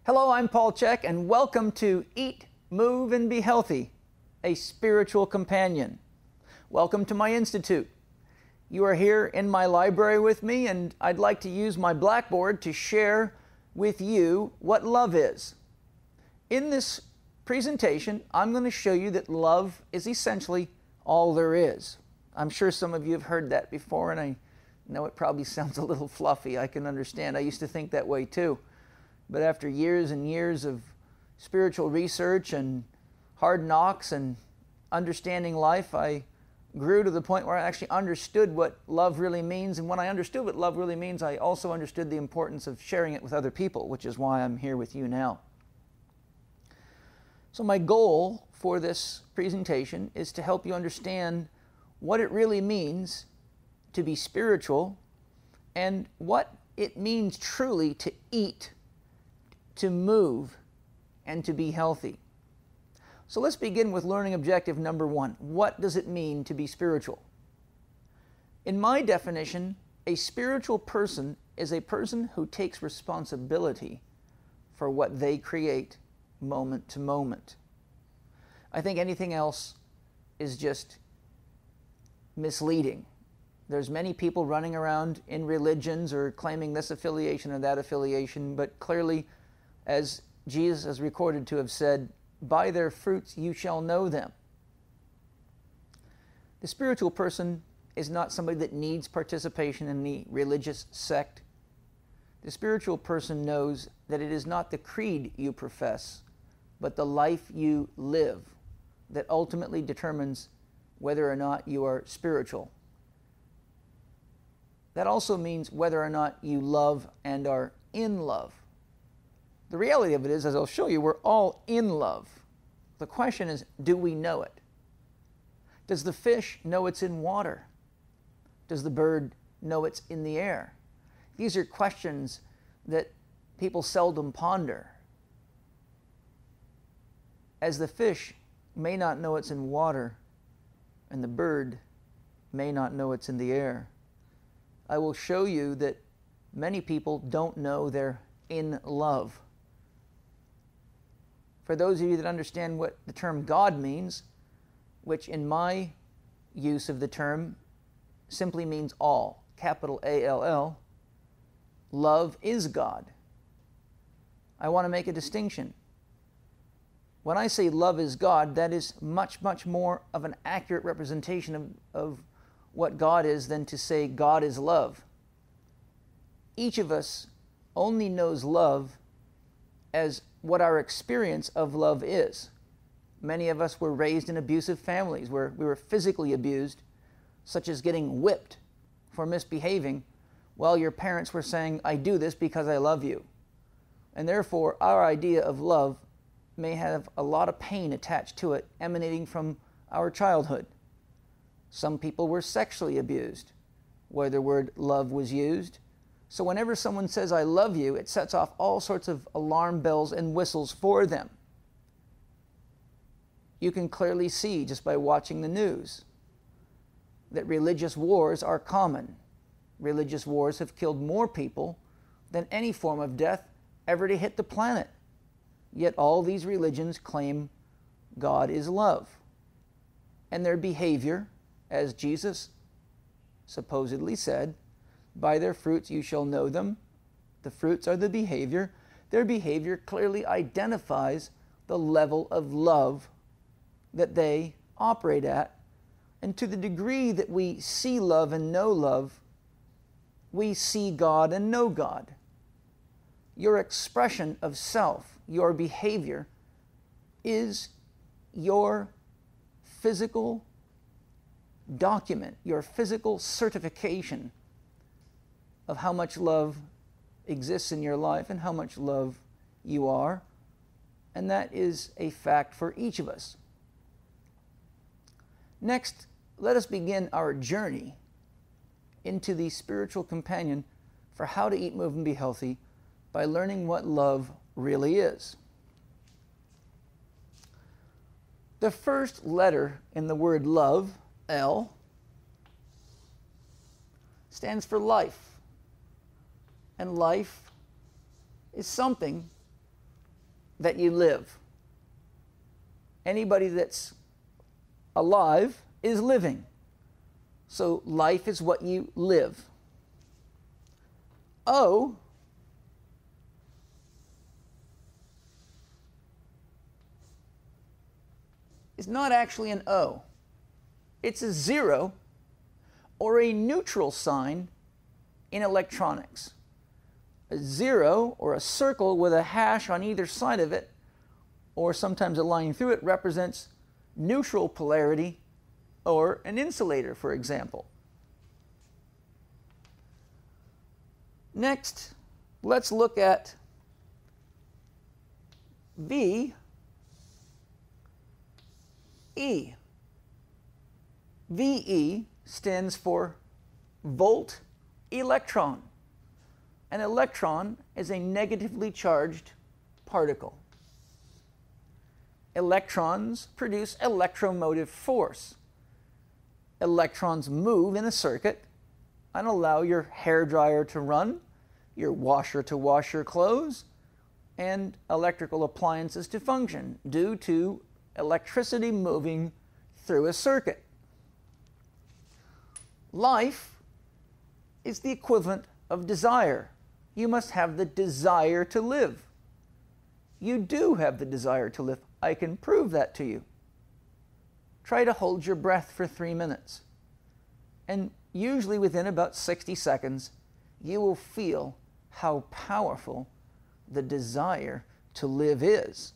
Hello, I'm Paul Chek, and welcome to Eat, Move, and Be Healthy, a spiritual companion. Welcome to my institute. You are here in my library with me, and I'd like to use my blackboard to share with you what love is. In this presentation, I'm going to show you that love is essentially all there is. I'm sure some of you have heard that before, and I know it probably sounds a little fluffy. I can understand. I used to think that way too. But after years and years of spiritual research and hard knocks and understanding life, I grew to the point where I actually understood what love really means. And when I understood what love really means, I also understood the importance of sharing it with other people, which is why I'm here with you now. So my goal for this presentation is to help you understand what it really means to be spiritual and what it means truly to eat, to move, and to be healthy. So let's begin with learning objective number one. What does it mean to be spiritual? In my definition, a spiritual person is a person who takes responsibility for what they create moment to moment. I think anything else is just misleading. There's many people running around in religions or claiming this affiliation or that affiliation, but clearly, as Jesus is recorded to have said, by their fruits you shall know them. The spiritual person is not somebody that needs participation in the religious sect. The spiritual person knows that it is not the creed you profess, but the life you live that ultimately determines whether or not you are spiritual. That also means whether or not you love and are in love. The reality of it is, as I'll show you, we're all in love. The question is, do we know it? Does the fish know it's in water? Does the bird know it's in the air? These are questions that people seldom ponder. As the fish may not know it's in water, and the bird may not know it's in the air, I will show you that many people don't know they're in love. For those of you that understand what the term God means, which in my use of the term simply means all, capital A-L-L, love is God. I want to make a distinction. When I say love is God, that is much, much more of an accurate representation of what God is than to say God is love. Each of us only knows love as what our experience of love is. Many of us were raised in abusive families where we were physically abused, such as getting whipped for misbehaving, while your parents were saying, I do this because I love you. And therefore, our idea of love may have a lot of pain attached to it, emanating from our childhood. Some people were sexually abused, where the word love was used. So whenever someone says, I love you, it sets off all sorts of alarm bells and whistles for them. You can clearly see, just by watching the news, that religious wars are common. Religious wars have killed more people than any form of death ever to hit the planet. Yet all these religions claim God is love. And their behavior, as Jesus supposedly said, by their fruits you shall know them. The fruits are the behavior. Their behavior clearly identifies the level of love that they operate at. And to the degree that we see love and know love, we see God and know God. Your expression of self, your behavior, is your physical document, your physical certification of how much love exists in your life and how much love you are. And that is a fact for each of us. Next, let us begin our journey into the spiritual companion for how to eat, move, and be healthy by learning what love really is. The first letter in the word love, L, stands for life. And life is something that you live. Anybody that's alive is living. So life is what you live. O is not actually an O. It's a 0 or a neutral sign in electronics. A 0 or a circle with a hash on either side of it, or sometimes a line through it, represents neutral polarity or an insulator, for example. Next, let's look at VE. VE stands for volt electron. An electron is a negatively charged particle. Electrons produce electromotive force. Electrons move in a circuit and allow your hairdryer to run, your washer to wash your clothes, and electrical appliances to function due to electricity moving through a circuit. Life is the equivalent of desire. You must have the desire to live. You do have the desire to live. I can prove that to you. Try to hold your breath for 3 minutes. And usually within about 60 seconds, you will feel how powerful the desire to live is.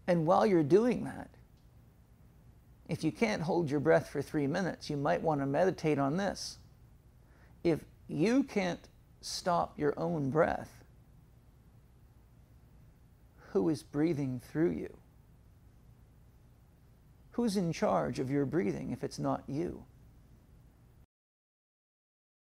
And while you're doing that, if you can't hold your breath for 3 minutes, you might want to meditate on this. If you can't stop your own breath, who is breathing through you? Who's in charge of your breathing if it's not you?